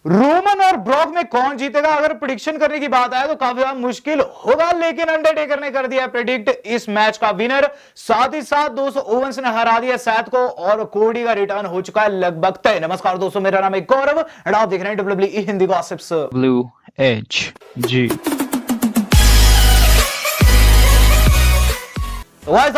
Roman और Brock में कौन जीतेगा? अगर प्रेडिक्शन करने की बात आए तो काफी ज्यादा मुश्किल होगा, लेकिन अंडरटेकर ने कर दिया प्रेडिक्ट इस मैच का विनर। साथ ही साथ दोस्तों ओवेंस ने हरा दिया सैथ को और कोडी का रिटर्न हो चुका है लगभग तय। नमस्कार दोस्तों, मेरा नाम है गौरव और आप देख रहे हैं WWE Hindi gossips blue edge ji.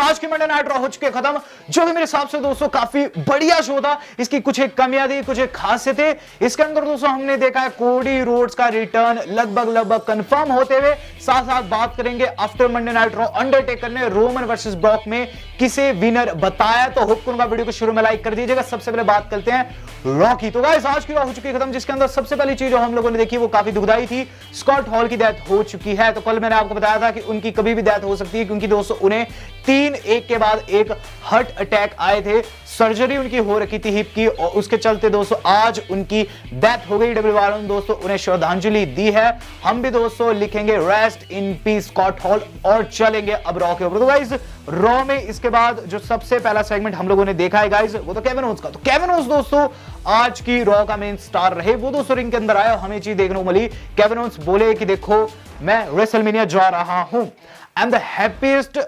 आज की मंडे नाइट रॉ हो चुके खत्म, जो कि मेरे हिसाब से दोस्तों काफी बढ़िया शो था। इसकी कुछ एक कमियां थी, कुछ एक खासियतें। इसके अंदर दोस्तों हमने देखा है कोडी रोड्स का रिटर्न लगभग कंफर्म होते हुए। साथ साथ बात करेंगे after Monday night raw Undertaker ने रोमन वर्सेस ब्रॉक में किसे विनर बताया। तो होप करूंगा वीडियो को शुरू में लाइक कर दीजिएगा। सबसे पहले बात करते हैं रॉ की। तो गाइस आज की रॉ हो चुकी है खत्म, जिसके अंदर सबसे पहली चीज जो हम लोगों ने देखी वो काफी दुखदाई थी। स्कॉट हॉल की डेथ हो चुकी है। तो कल मैंने आपको बताया था कि उनकी कभी भी डेथ हो सकती है, क्योंकि दोस्तों उन्हें 3 एक के बाद एक हार्ट अटैक आए थे। सर्जरी उनकी हो रखी थी हिप की, और उसके चलते दोस्तों आज उनकी डेथ हो गई। डब्ल्यू वालों ने दोस्तों उन्हें श्रद्धांजलि दी है। हम भी दोस्तों लिखेंगे rest in peace Scott Hall और चलेंगे अब रॉ के ऊपर। तो गाइस रॉ में इसके बाद जो सबसे पहला सेगमेंट हम लोगों ने देखा है गाइस वो तो केविन ओवेंस का। तो केविन ओवेंस दोस्तों आज की रॉ का मेन स्टार रहे। वो दोस्तों रिंग के अंदर आए और हमें चीज देखने को मिली। केविन ओवेंस बोले कि देखो मैं रेसलमेनिया जा रहा हूं, I am the happiest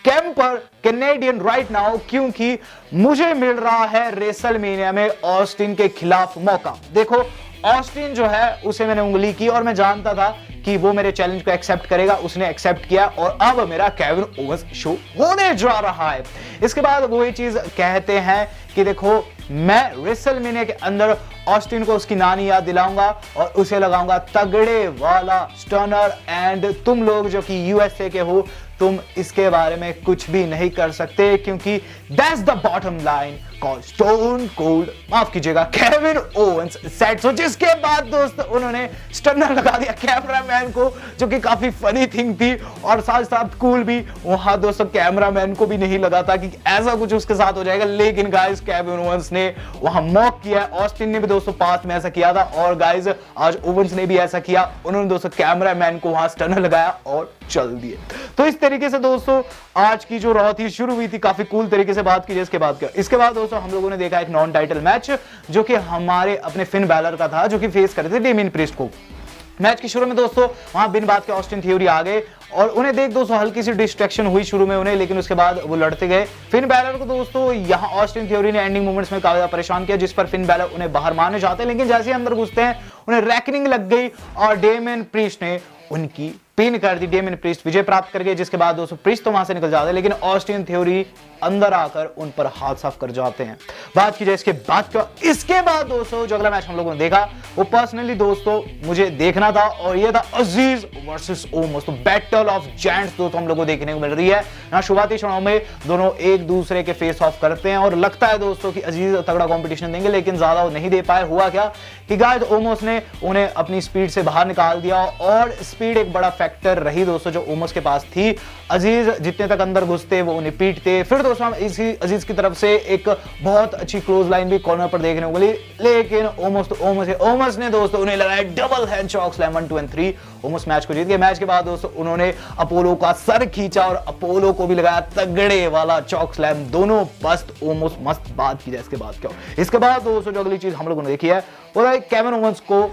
camper Canadian right now, क्योंकि मुझे मिल रहा है रेसलमेनिया में ऑस्टिन के खिलाफ मौका। देखो ऑस्टिन जो है उसे मैंने उंगली की और मैं जानता था कि वो मेरे चैलेंज को एक्सेप्ट करेगा। उसने एक्सेप्ट किया और अब मेरा केविन ओवेंस शो होने जा रहा है। इसके बाद वो ये चीज कहते हैं कि देखो मैं रेसलमेनिया के अंदर ऑस्टिन को उसकी नानी याद दिलाऊंगा और उसे लगाऊंगा तगड़े वाला स्टनर, एंड तुम लोग जो कि यूएसए के हो तुम इसके बारे में कुछ भी नहीं कर सकते, क्योंकि that's the bottom line called stone cold, माफ कीजिएगा, केविन ओवेंस सेड सो। जिसके बाद दोस्तों उन्होंने स्टनर लगा दिया कैमरामैन को, जो कि काफी फनी थिंग थी और साथ साथ कूल भी। वहां दोस्तों कैमरामैन को भी नहीं लगा था कि ऐसा कुछ उसके साथ हो जाएगा, लेकिन गाइस केविन ओवेंस ने वहां मॉक किया। ऑस्टिन ने भी दोस्तों पास्ट में ऐसा किया था और गाइस आज ओवेंस ने भी ऐसा किया। उन्होंने दोस्तों कैमरामैन को वहां स्टनर लगाया और चल दिए। तो इस तरीके से दोस्तों आज की जो रॉ थी शुरू हुई थी काफी कूल तरीके से। बात कीजिए इसके बाद क्या। इसके बाद दोस्तों हम लोगों ने देखा एक नॉन टाइटल मैच, जो कि हमारे अपने फिन बैलर का था, जो कि फेस कर रहे थे डेमियन प्रीस्ट को। मैच की शुरू में दोस्तों वहां बिन बात के ऑस्टिन थ्योरी आ गए और उन्हें देख दोस्तों हल्की सी डिस्ट्रैक्शन हुई शुरू में उन्हें, लेकिन उसके बाद वो लड़ते गए। फिन बैलर को दोस्तों यहां ऑस्टिन थ्योरी ने एंडिंग मोमेंट्स में काफी परेशान किया, जिस पर फिन बैलर उन्हें बाहर मारने चाहते हैं, लेकिन जैसे ही अंदर घुसते हैं उन्हें रैकनिंग लग गई और डेमियन प्रीस्ट ने उनकी पिन कर दी। डेमियन प्रीस्ट विजय प्राप्त कर गए, जिसके बाद दोस्तों प्रीस्ट तो वहां से निकल जाते हैं, लेकिन ऑस्टिन थ्योरी अंदर आकर उन पर हाथ साफ कर जाते हैं। बात की जाए इसके बाद का। इसके बाद दोस्तों जो अगला मैच हम लोगों ने देखा वो पर्सनली दोस्तों मुझे देखना था और ये था अजीज वर्सेस ओमोस। तो बैटल ऑफ जायंट्स दोस्तों हम लोगों को देखने को मिल रही है। यहां शुरुआती क्षणों में दोनों एक दूसरे के फेस ऑफ करते हैं और लगता है दोस्तों कि अजीज तगड़ा कंपटीशन देंगे, लेकिन ज्यादा वो नहीं दे पाए। हुआ क्या कि गाइस ओमोस ने उन्हें अपनी स्पीड से बाहर निकाल दिया और स्पीड एक बड़ा फैक्टर रही दोस्तों जो ओमोस के पास थी। अजीज जितने तक अंदर घुसते वो उन्हें पीटते। फिर दोस्तों इसी अजीज की तरफ से एक बहुत अच्छी क्लोज लाइन भी कॉर्नर पर देखने को मिली, लेकिन ओमोस ने दोस्तों उन्हें लगाया double hand chalk slam 1 2 and 3। Omos match को जीत गए। मैच के बाद दोस्तों उन्होंने अपोलो का सर खींचा और अपोलो को भी लगाया तगड़े वाला चॉक स्लैम, दोनों बस्त ओमोस मस्त। बात की जाए इसके बाद क्या। इसके बाद दोस्तों जो अगली चीज हम लोगों ने देखी है वो है केविन ओवेंस को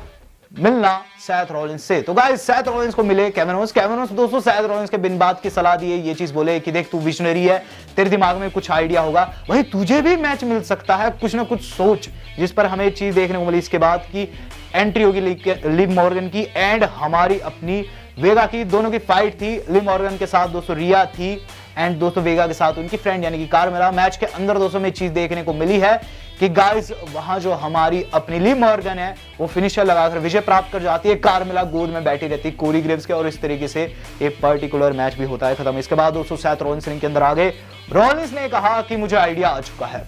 मिलना सैथ रॉलिंस से। तो गाइस सैथ रॉलिंस को मिले केविन ओवेंस दोस्तों सैथ रॉलिंस के बिन बात की सलाह दिए, ये चीज बोले कि देख तू विजनरी है, तेरे दिमाग में कुछ आइडिया होगा, वही तुझे भी मैच मिल सकता है, कुछ ना कुछ सोच। जिस पर हमें चीज देखने को मिली इसके बाद की एंट्री होगी लिव मॉर्गन की एंड हमारी अपनी वेगा की। दोनों की फाइट थी। लिव मॉर्गन के साथ दोस्तों रिया थी एंड दोस्तों वेगा के साथ उनकी फ्रेंड यानी कि कार्मेला। मैच के अंदर दोस्तों में चीज देखने को मिली है कि गाइस वहां जो हमारी अपनी लिव मॉर्गन है वो फिनिशर लगाकर विजय प्राप्त कर जाती है। कार्मेला गोद में बैठी रहती है कोरी ग्रेव्स के और इस तरीके से एक पर्टिकुलर मैच भी होता है खत्म। इसके बाद दोस्तों सैथ रॉलिंस रिंग के अंदर आ गए। रॉलिंस ने कहा कि मुझे आइडिया आ चुका है,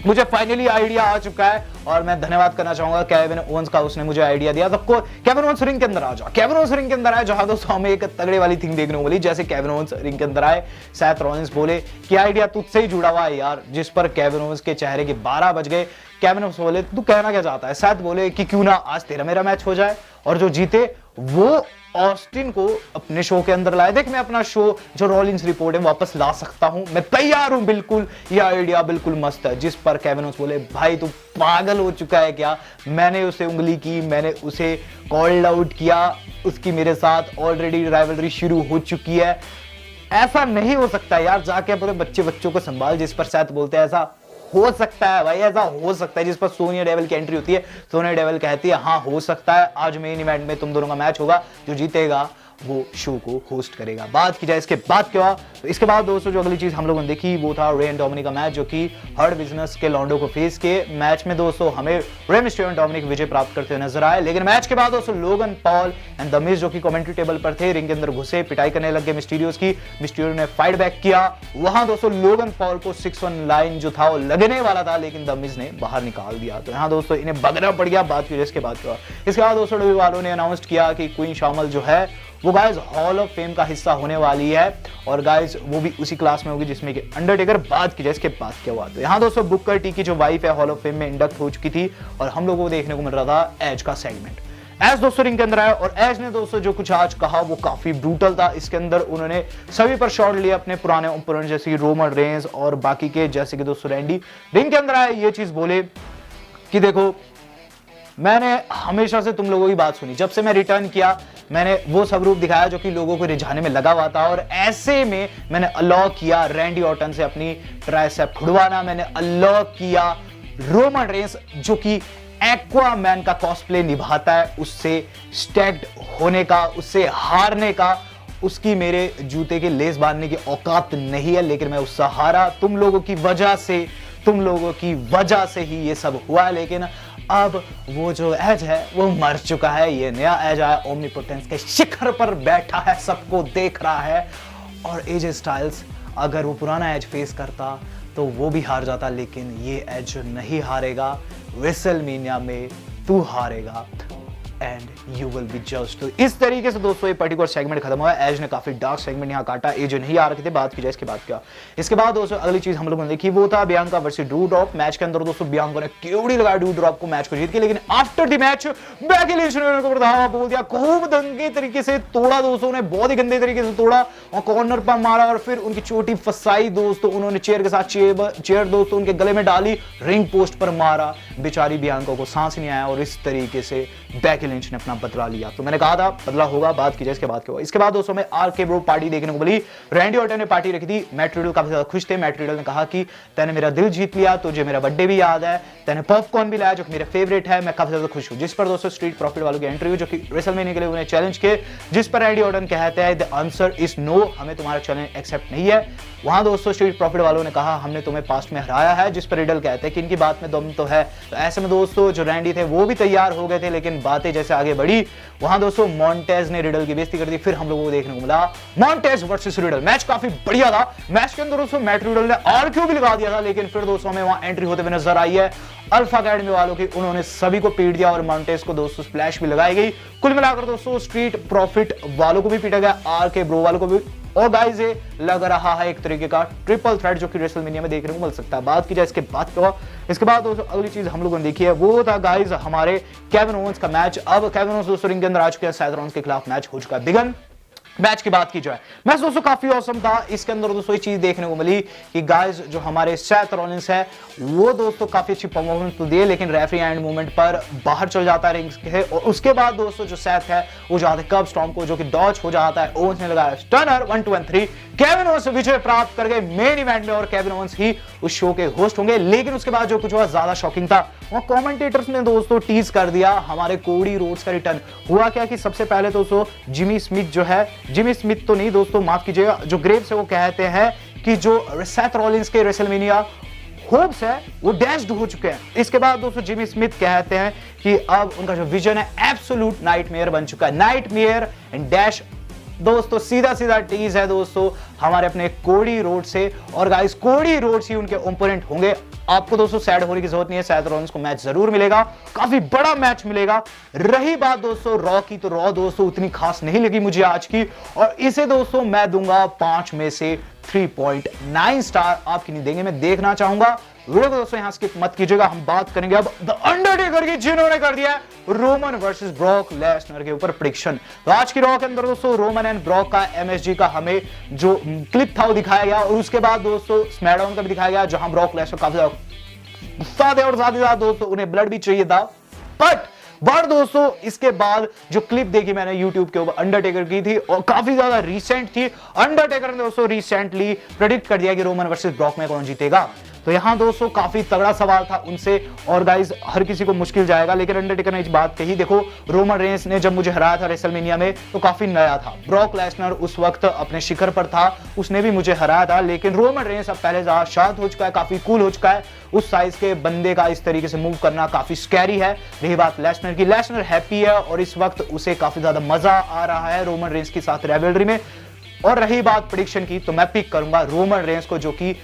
मुझे फाइनली आइडिया आ चुका है और मैं धन्यवाद करना चाहूंगा केविन ओवेंस का, उसने मुझे आइडिया दिया। तो केविन ओवेंस रिंग के अंदर आ जा। केविन ओवेंस रिंग के अंदर आए जहां दोस्तों हमें एक तगड़े वाली थिंग देखने को मिली। जैसे केविन ओवेंस रिंग के अंदर आए सैथ रॉलिंस बोले कि आइडिया तुझसे ही जुड़ा हुआ है यार, जिस पर केविन ओवेंस के चेहरे के 12 बज गए। केविन ओवेंस बोले तू कहना क्या चाहता है? सैथ बोले कि क्यों ना आज तेरा मेरा मैच हो जाए और जो जीते वो ऑस्टिन को अपने शो के अंदर लाए। देख मैं अपना शो जो रॉलिंस रिपोर्ट है वापस ला सकता हूं, मैं तैयार हूं बिल्कुल, ये आइडिया बिल्कुल मस्त है। जिस पर केविन ओवेंस बोले भाई तू पागल हो चुका है क्या, मैंने उसे उंगली की, मैंने उसे कॉल्ड आउट किया, उसकी मेरे साथ ऑलरेडी राइवलरी शुरू हो चुकी है, ऐसा नहीं हो सकता यार, जाके अपने बच्चों को संभाल। जिस पर सेथ बोलते हैं ऐसा हो सकता है भाई, ऐसा हो सकता है। जिस पर सोनिया डेविल की एंट्री होती है, सोनिया डेविल कहती है हाँ हो सकता है, आज मेन इवेंट में तुम दोनों का मैच होगा, जो जीतेगा वो शो को होस्ट करेगा। बात की जाए इसके बाद क्या हुआ, तो इसके बाद दोस्तों जो अगली चीज हम लोगों ने देखी वो था रे एंड डोमिनिक का मैच, जो कि हर्ट बिजनेस के लॉन्डो को फेस के मैच में दोस्तों हमें रे मिस्टेरियो और डोमिनिक विजय प्राप्त करते हुए नजर आए। लेकिन मैच के बाद दोस्तों Logan Paul and the Miz जो कि कमेंट्री टेबल पर थे, रिंग के अंदर घुसे, पिटाई करने लग गए मिस्टीरियोस की। मिस्टीरियो ने फाइट बैक किया, वहां दोस्तों लोगन पॉल को 6-1 लाइन जो था वो लगने वाला था, लेकिन द मिज ने बाहर निकाल दिया। तो यहाँ दोस्तों इन्हें बगना पड़ गया। बात की इसके बाद क्या, इसके बाद दोस्तों डब्ल्यू वालों ने अनाउंस किया कि क्वीन शामल जो है वो गाइस हॉल ऑफ फेम का हिस्सा होने वाली है, और गाइस वो भी उसी क्लास में होगी जिसमें कि अंडरटेकर। बात की जाए इसके बाद क्या हुआ, तो यहाँ दोस्तों बुकर टी की जो वाइफ है हॉल ऑफ फेम में इंडक्ट हो चुकी थी, और हम लोगों को देखने को मिल रहा था एज का सेगमेंट। एज दोस्तों रिंग के अंदर आया, और एज ने दोस्तों जो कुछ आज कहा वो काफी ब्रूटल था। इसके अंदर उन्होंने सभी पर शॉट लिए, अपने पुराने ओपोनेंट जैसे कि रोमन रेंस और बाकी के जैसे कि दोस्तों रैंडी। रिंग के अंदर आए, ये चीज बोले कि देखो मैंने हमेशा से तुम लोगों की बात सुनी, जब से मैं रिटर्न किया मैंने वो सब रूप दिखाया जो कि लोगों को रिझाने में लगा हुआ था, और ऐसे में मैंने अलाउ किया रैंडी ऑर्टन से अपनी ट्राइसेप खुड़वाना, मैंने अलाउ किया रोमन रेंस जो कि एक्वामैन का कॉस्प्ले निभाता है उससे स्टैग्ड होने का, उससे हारने का, उसकी मेरे जूते के लेस बांधने की औकात नहीं है, लेकिन मैं उससे हारा। तुम लोगों की वजह से ही ये सब हुआ। लेकिन अब वो जो एज है वो मर चुका है, ये नया एज आया, ओमनीपोटेंस के शिखर पर बैठा है, सबको देख रहा है। और एजे स्टाइल्स अगर वो पुराना एज फेस करता तो वो भी हार जाता, लेकिन ये एज नहीं हारेगा, रेसलमेनिया में तू हारेगा and you will be judged. तो इस तरीके से दोस्तों ये पर्टिकुलर सेगमेंट खत्म हुआ। एज ने काफी डार्क सेगमेंट यहाँ काटा, एज नहीं आ रखे थे। बात की जाए इसके बाद क्या, इसके बाद दोस्तों अगली चीज हम लोगों ने देखी वो था Bianca versus Drew drop. Match के अंदर दोस्तों बियांका ने केवड़ी लगाया ड्रू ड्रॉप को, मैच को जीत के, लेकिन after the match Becky Lynch ने उनको बढ़ावा बोल दिया, खूब दंगे तरीके से तोड़ा दोस्तों ने, बहुत ही गंदे तरीके से तोड़ा और कॉर्नर पर मारा, और फिर उनकी चोटी फसाई दोस्तों, उन्होंने चेयर के साथ चेयर दोस्तों उनके गले में डाली, रिंग पोस्ट पर मारा, बेचारी बियांका को सांस नहीं आया, और इस तरीके से बैकी लिंच ने अपना बदला लिया। तो मैंने कहा था बदला होगा। बात की जाए इसके बाद क्या हुआ, इसके बाद दोस्तों में आरके ब्रो पार्टी देखने को मिली। रैंडी ऑर्टन ने पार्टी रखी थी, मैट रिडल काफी ज्यादा खुश थे। मैट रिडल ने कहा कि तैने मेरा दिल जीत लिया, तुझे मेरा बर्थडे भी याद है, तैने पॉपकॉर्न भी लाया जो कि मेरा फेवरेट है, मैं काफी ज्यादा खुश हूं। जिस पर दोस्तों स्ट्रीट प्रॉफिट वालों की एंट्री हुई जो कि रेसलमेनिया के लिए उन्हें चैलेंज किए, जिस पर रैंडी ऑर्टन कहते हैं द आंसर इज नो, हमें तुम्हारा चैलेंज एक्सेप्ट नहीं है। वहां दोस्तों स्ट्रीट प्रॉफिट वालों ने कहा हमने तुम्हें पास्ट में हराया है, जिस पर रिडल कहते हैं कि इनकी बात में दम तो है। तो ऐसे में दोस्तों जो रैंडी थे वो भी तैयार हो गए थे, लेकिन बातें जैसे आगे बढ़ी वहां दोस्तों मॉन्टेज ने रिडल की बेइज्जती कर दी। फिर हम लोगों को देखने को मिला मॉन्टेज वर्सेस रिडल। मैच काफी बढ़िया था। मैच के अंदर दोस्तों मैट रिडल ने आरक्यू भी लगा दिया था, लेकिन फिर दोस्तों हमें वहां एंट्री होते हुए नजर आई है अल्फा अकेडमी वालों की, उन्होंने सभी को पीट दिया और मॉन्टेज को दोस्तों स्प्लैश भी लगाई गई। कुल मिलाकर दोस्तों स्ट्रीट प्रॉफिट वालों को भी पीटा गया, आरके ब्रो वालों को भी, और गाइस ये लग रहा है एक तरीके का ट्रिपल थ्रेट जो कि रेसलमेनिया में देखने को मिल सकता है। बात की जाए इसके बाद क्या हुआ, इसके बाद दोस्तों अगली चीज हम लोगों ने देखी है वो था गाइस हमारे केविन ओवेंस का मैच। अब केविन ओवेंस दोस्तों रिंग के अंदर आ चुके हैं, सेथ रॉलिंस के खिलाफ मैच हो चुका है बिगन। मैच की बात की जाए, मैच दोस्तों काफी औसम था। इसके अंदर दोस्तों ये चीज देखने को मिली कि गाइस जो हमारे सेथ रॉलिंस है वो दोस्तों काफी अच्छी परफॉर्मेंस तो दिए, लेकिन रेफरी एंड मूवमेंट पर बाहर चल जाता है रिंग के, और उसके बाद दोस्तों जो सेथ है वो जाते कर्ब स्टॉर्म को जो कि डॉज हो जाता है। ओवेंस ने लगाया स्टनर 1 2 and 3, केविन ओवेंस विजय प्राप्त कर गए मेन इवेंट में, और केविन ओवेंस ही उस शो के होस्ट होंगे। लेकिन उसके बाद जो कुछ हुआ ज्यादा शॉकिंग था, वहां कमेंटेटर्स ने दोस्तों टीज कर दिया हमारे कोडी रोड्स का रिटर्न। हुआ क्या कि सबसे पहले दोस्तों जिमी स्मिथ जो है, जिमी स्मिथ तो नहीं दोस्तों माफ कीजिएगा, जो ग्रेव्स है वो कहते हैं कि जो सेथ रॉलिंस के रेसलमेनिया होप्स है वो डैश्ड हो चुके हैं। इसके बाद दोस्तों जिमी स्मिथ कहते हैं कि अब उनका जो विजन है एब्सोल्यूट नाइटमेयर बन चुका है। नाइटमेयर एंड डैश दोस्तों सीधा सीधा टीज है दोस्तों हमारे अपने कोडी रोड से, और गाइस कोडी रोड ही उनके ओपोनेंट होंगे। आपको दोस्तों सैड होने की जरूरत नहीं है, सेथ रॉलिंस को मैच जरूर मिलेगा, काफी बड़ा मैच मिलेगा। रही बात दोस्तों रॉ की, तो रॉ दोस्तों उतनी खास नहीं लगी मुझे आज की, और इसे दोस्तों मैं दूंगा 5 में से 3.9 स्टार। आप नहीं देंगे, मैं देखना चाहूंगा वीडियो को दोस्तों यहां स्किप मत कीजिएगा। हम बात करेंगे अब द अंडरटेकर की, जिन्होंने कर दिया रोमन वर्सेस ब्रॉक लेसनर के ऊपर प्रेडिक्शन। तो आज की रॉ के अंदर दोस्तों रोमन एंड ब्रॉक का MSG का हमें जो क्लिप था वो दिखाया गया, और उसके बाद दोस्तों स्मैकडाउन का भी दिखाया गया, जहां ब्रॉक लेसनर काफी ज्यादा गुस्सा थे और साथ ही साथ दोस्तों उन्हें ब्लड भी चाहिए था। बट दोस्तों इसके बाद जो क्लिप देखी मैंने YouTube के ऊपर अंडरटेकर की थी, और काफी ज्यादा रीसेंट थी। अंडरटेकर ने दोस्तों रिसेंटली प्रेडिक्ट कर दिया कि रोमन वर्सेस ब्रॉक में कौन जीतेगा। तो यहां दोस्तों काफी तगड़ा सवाल था उनसे, और गाइस हर किसी को मुश्किल जाएगा, लेकिन अंडरटेकर ने इस बात कही, देखो रोमन रेंस ने जब मुझे हराया था रेसलमेनिया में तो काफी नया था, ब्रॉक लेसनर उस वक्त अपने शिखर पर था, उसने भी मुझे हराया था, लेकिन रोमन रेंस अब पहले ज्यादा शांत हो चुका है, काफी कूल हो चुका है। उस साइज के बंदे का इस तरीके से मूव करना काफी स्कैरी है। रही बात लेसनर की, लेसनर हैप्पी है और इस वक्त उसे काफी ज्यादा मजा आ रहा है रोमन रेंस के साथ रिवलरी में। और रही बात प्रेडिक्शन की, तो मैं पिक करूंगा रोमन रेंस को, जो कि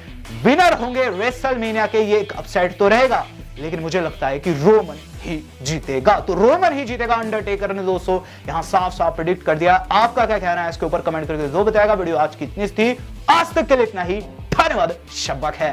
विनर होंगे रेसलमेनिया के। ये एक अपसेट तो रहेगा, लेकिन मुझे लगता है कि रोमन ही जीतेगा। तो रोमन ही जीतेगा, अंडरटेकर ने दोस्तों यहां साफ साफ प्रेडिक्ट कर दिया। आपका क्या कहना है इसके ऊपर कमेंट करके जो बताएगा। वीडियो आज की इतनी थी, आज तक के लिए इतना ही। धन्यवाद, शब्बा खैर।